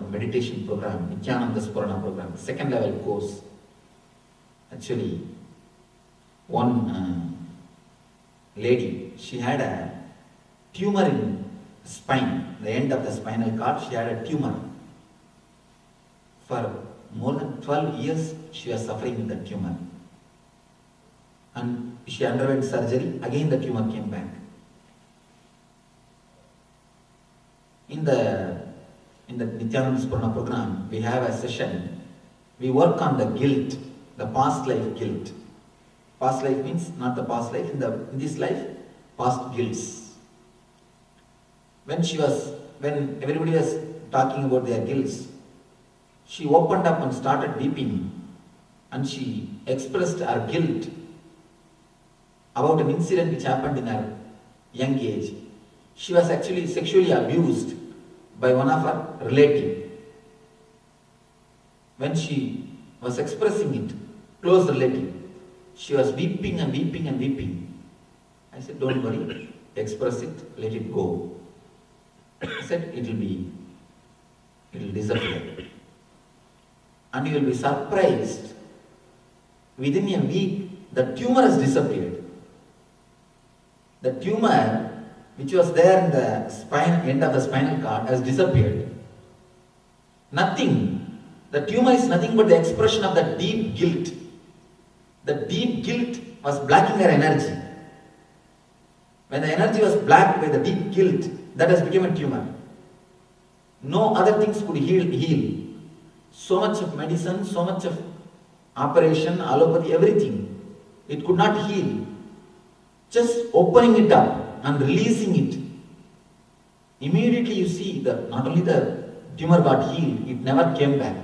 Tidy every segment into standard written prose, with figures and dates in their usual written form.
meditation program, Nityananda Spurana program, second level course. Actually, one lady, she had a tumor in spine, the end of the spinal cord, she had a tumor. For more than 12 years, she was suffering with the tumor. And she underwent surgery, again the tumor came back. In the Nityananda Spurana program, we have a session, we work on the guilt, the past life guilt. Past life means not the past life, in this life, past guilts. When everybody was talking about their guilts, she opened up and started weeping, and she expressed her guilt about an incident which happened in her young age. She was actually sexually abused by one of her relatives. When she was expressing it, close relative, she was weeping and weeping and weeping. I said, don't worry, express it, let it go. I said, it will disappear. And you will be surprised, within a week, the tumor has disappeared. The tumor which was there in the end of the spinal cord has disappeared. Nothing. The tumor is nothing but the expression of the deep guilt. The deep guilt was blocking her energy. When the energy was blocked by the deep guilt, that has become a tumor. No other things could heal. So much of medicine, so much of operation, allopathy, everything. It could not heal. Just opening it up and releasing it. Immediately you see that not only the tumor got healed, it never came back.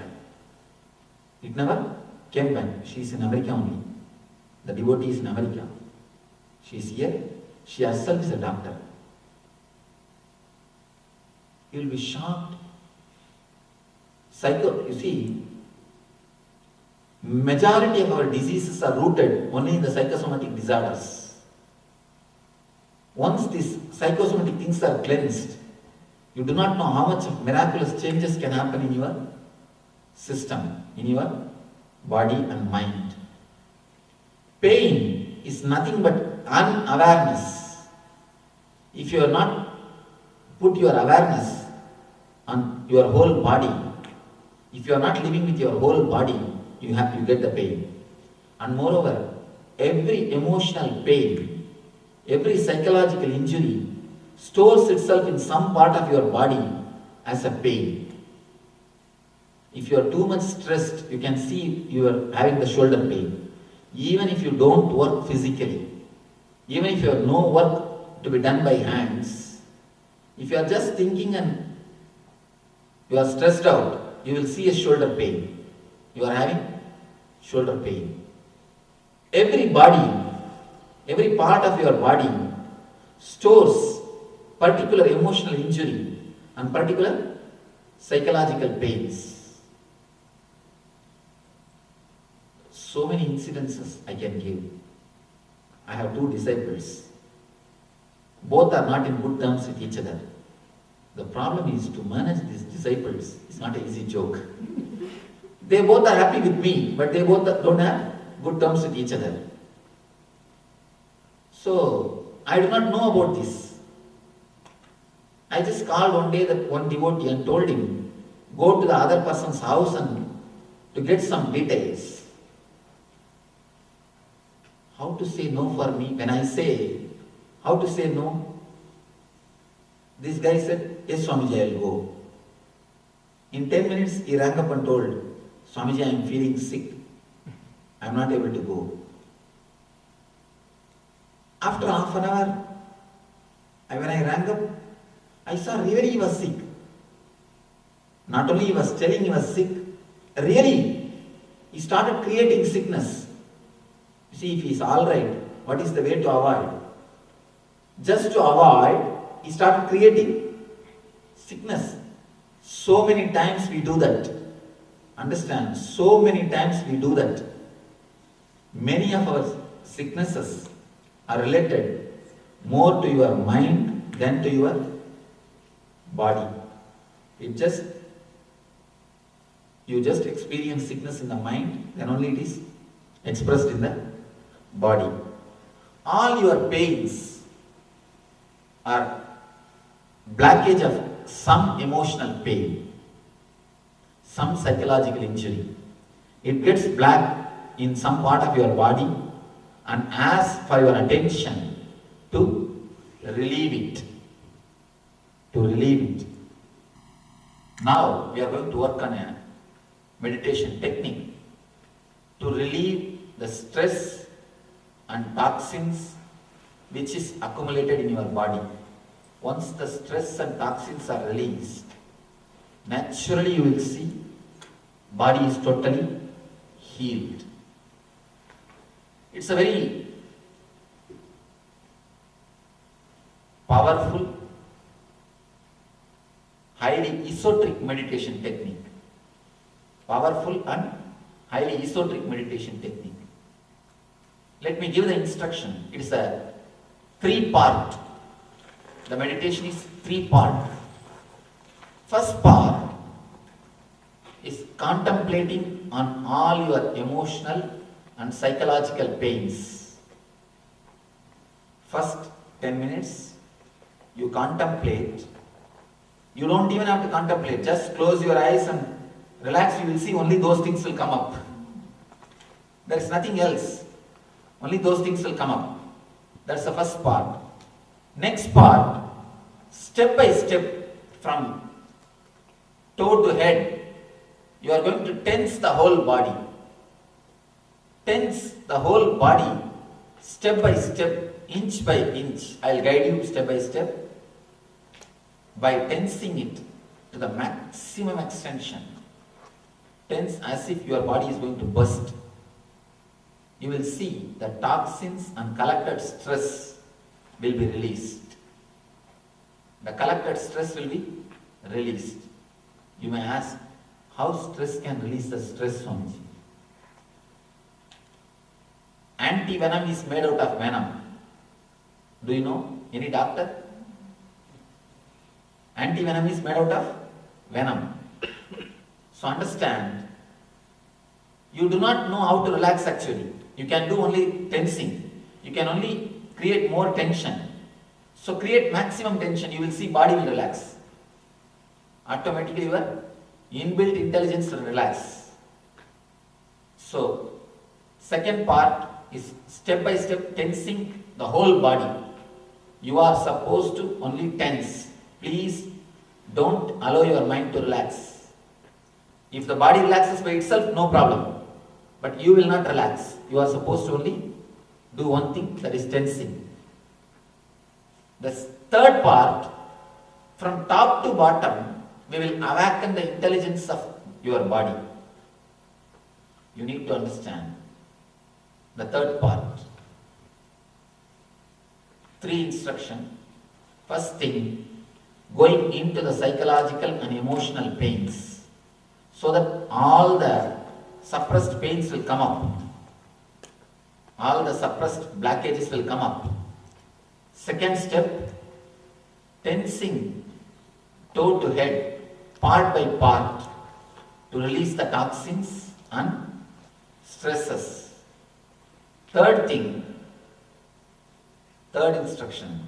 It never came back. She is in America only. The devotee is in America. She is here. She herself is a doctor. You will be shocked. You see, majority of our diseases are rooted only in the psychosomatic disorders. Once these psychosomatic things are cleansed, you do not know how much of miraculous changes can happen in your system, in your body and mind. Pain is nothing but unawareness. If you are not put your awareness on your whole body, if you are not living with your whole body, you get the pain. And moreover, every emotional pain, every psychological injury stores itself in some part of your body as a pain. If you are too much stressed, you can see you are having the shoulder pain. Even if you don't work physically, even if you have no work to be done by hands, if you are just thinking and you are stressed out, you will see a shoulder pain. You are having shoulder pain. Every body, every part of your body stores particular emotional injury and particular psychological pains. So many incidences I can give. I have two disciples. Both are not in good terms with each other. The problem is to manage these disciples. It's not an easy joke. They both are happy with me, but they both don't have good terms with each other. So, I do not know about this. I just called one day that one devotee and told him, go to the other person's house and to get some details. How to say no for me? When I say, how to say no? This guy said, yes Swamiji, I will go. In 10 minutes, he rang up and told, Swamiji, I am feeling sick. I am not able to go. After half an hour, when I rang up, I saw really he was sick. Not only he was telling he was sick, really, he started creating sickness. You see, if he is alright, what is the way to avoid? Just to avoid, he started creating sickness. So many times we do that. Understand? So many times we do that. Many of our sicknesses are related more to your mind than to your body. It just You just experience sickness in the mind, then only it is expressed in the body. All your pains are blockage of some emotional pain, some psychological injury. It gets black in some part of your body and asks for your attention to relieve it. To relieve it. Now we are going to work on a meditation technique to relieve the stress and toxins which is accumulated in your body. Once the stress and toxins are released, naturally you will see body is totally healed. It's a very powerful, highly esoteric meditation technique. Powerful and highly esoteric meditation technique. Let me give the instruction. It is a 3-part. The meditation is 3-part. First part is contemplating on all your emotional and psychological pains. First 10 minutes, you contemplate. You don't even have to contemplate. Just close your eyes and relax. You will see only those things will come up. There is nothing else. Only those things will come up. That's the first part. Next part, step by step from toe to head, you are going to tense the whole body. Tense the whole body step by step, inch by inch. I will guide you step by step by tensing it to the maximum extension. Tense as if your body is going to burst. You will see the toxins and collected stress will be released. The collected stress will be released. You may ask, how stress can release the stress, Swamiji? Anti-venom is made out of venom. Do you know? Any doctor? Anti-venom is made out of venom. So understand, you do not know how to relax actually. You can do only tensing. You can only create more tension. So create maximum tension, you will see body will relax. Automatically your inbuilt intelligence will relax. So second part is step by step tensing the whole body. You are supposed to only tense. Please don't allow your mind to relax. If the body relaxes by itself, no problem. But you will not relax. You are supposed to only do one thing, that is tensing. The third part, from top to bottom, we will awaken the intelligence of your body. You need to understand the third part. 3 instructions. First thing, going into the psychological and emotional pains, so that all the suppressed pains will come up. All the suppressed blockages will come up. Second step, tensing toe to head, part by part, to release the toxins and stresses. Third thing, third instruction,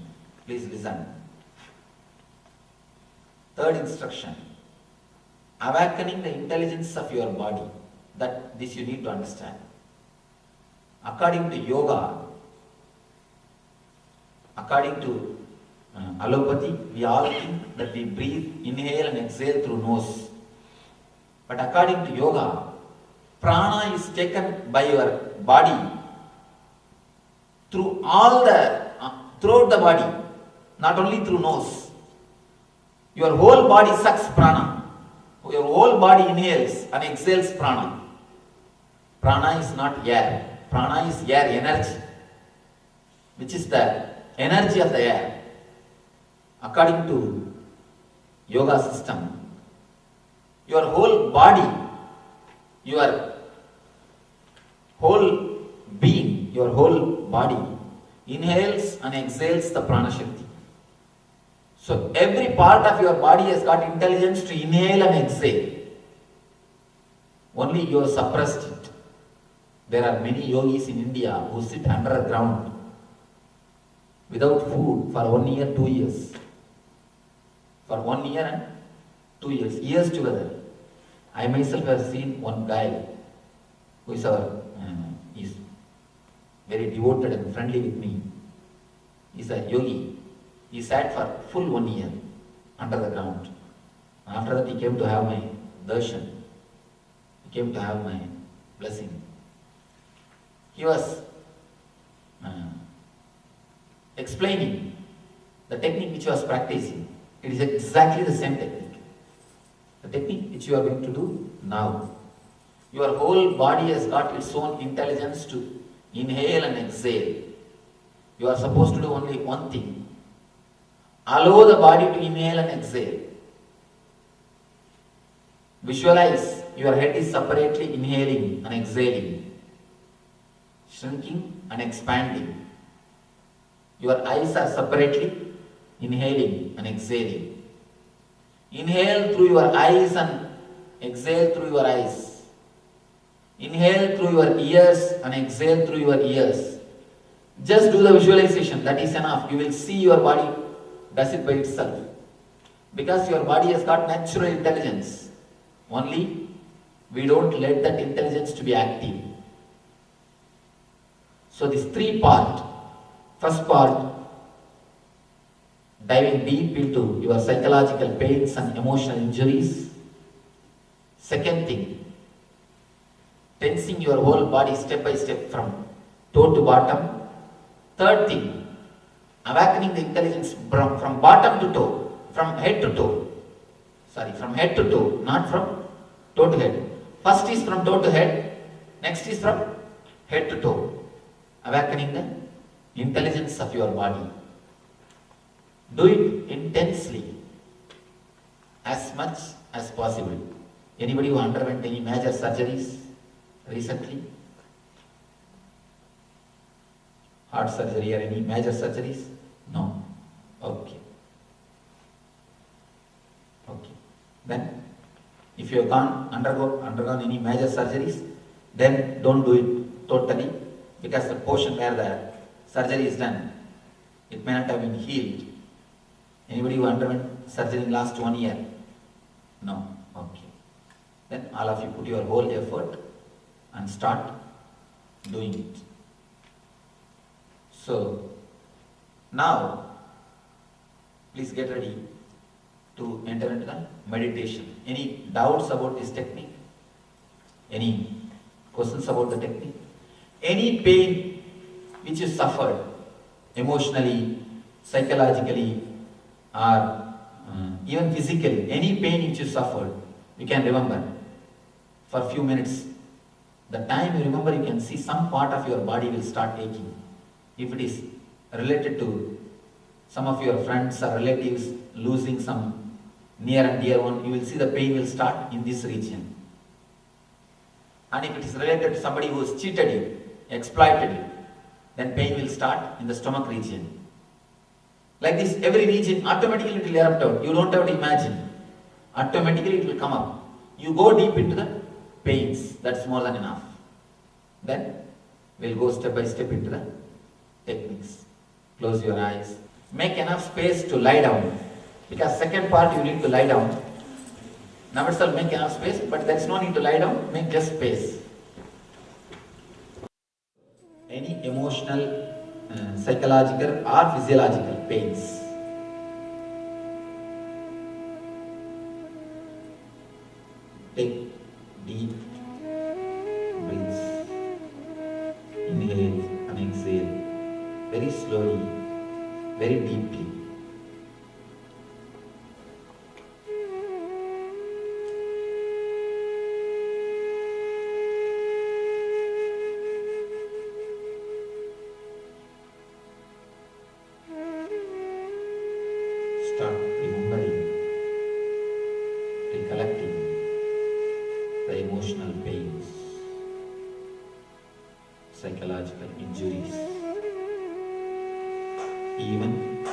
please listen. Third instruction, awakening the intelligence of your body. That this you need to understand. According to yoga, according to allopathy, we all think that we breathe, inhale and exhale through nose. But according to yoga, prana is taken by your body through all the, throughout the body, not only through nose. Your whole body sucks prana. Your whole body inhales and exhales prana. Prana is not air. Prana is air energy, which is the energy of the air. According to yoga system, your whole body, your whole being, your whole body inhales and exhales the prana shakti. So every part of your body has got intelligence to inhale and exhale. Only you have suppressed it. There are many yogis in India who sit underground without food for 1 year, 2 years. For 1 year and 2 years, years together. I myself have seen one guy who is is very devoted and friendly with me. He's a yogi. He sat for full 1 year under the ground. After that he came to have my darshan. He came to have my blessing. He was explaining the technique which he was practicing. It is exactly the same technique. The technique which you are going to do now. Your whole body has got its own intelligence to inhale and exhale. You are supposed to do only one thing. Allow the body to inhale and exhale. Visualize your head is separately inhaling and exhaling, shrinking and expanding. Your eyes are separately inhaling and exhaling. Inhale through your eyes and exhale through your eyes. Inhale through your ears and exhale through your ears. Just do the visualization, that is enough. You will see your body does it by itself. Because your body has got natural intelligence. Only we don't let that intelligence to be active. So this three part. First part, diving deep into your psychological pains and emotional injuries. Second thing, tensing your whole body step by step from toe to bottom. Third thing, awakening the intelligence from bottom to toe, from head to toe. Sorry, from head to toe, not from toe to head. First is from toe to head, next is from head to toe. Awakening the intelligence of your body. Do it intensely, as much as possible. Anybody who underwent any major surgeries recently? Heart surgery or any major surgeries? No. Okay. Okay. Then, if you have undergone any major surgeries, then don't do it totally, because the portion where the surgery is done, it may not have been healed. Anybody who underwent surgery in last 1 year? No. Okay. Then all of you put your whole effort and start doing it. So now please get ready to enter into the meditation. Any doubts about this technique? Any questions about the technique? Any pain which you suffered emotionally, psychologically, or even physically, any pain which you suffered, you can remember for a few minutes. The time you remember, you can see some part of your body will start aching. If it is related to some of your friends or relatives losing some near and dear one, you will see the pain will start in this region. And if it is related to somebody who has cheated you, exploited you, then pain will start in the stomach region. Like this, every region automatically it will erupt out. You don't have to imagine. Automatically it will come up. You go deep into the pains. That's more than enough. Then we'll go step by step into the techniques. Close your eyes. Make enough space to lie down. Because second part you need to lie down. Now itself make enough space, but there's no need to lie down. Make just space. Any emotional, psychological or physiological pains. Take deep breaths. Inhale and exhale. Very slowly, very deeply. Start remembering, recollecting the emotional pains, psychological injuries. Even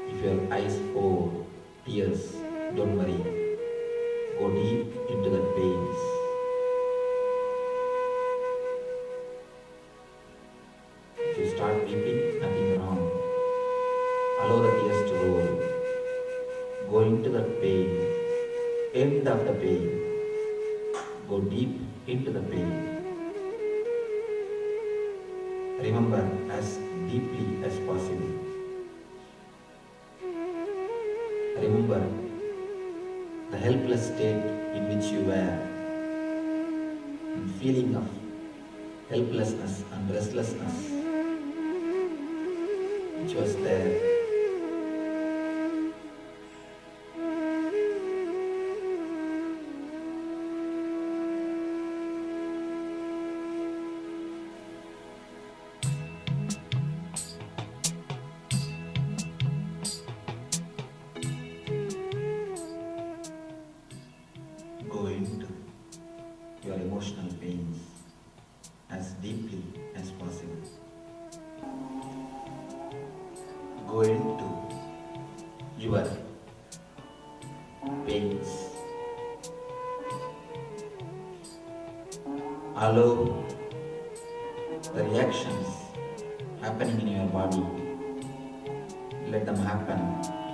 if your eyes pour tears, don't worry. Go deep into the pains. first role. Go into the pain, end of the pain. Go deep into the pain. Remember as deeply as possible. Remember the helpless state in which you were, and feeling of helplessness and restlessness which was there. Go into your emotional pains as deeply as possible. Go into your pains. Allow the reactions happening in your body. Let them happen.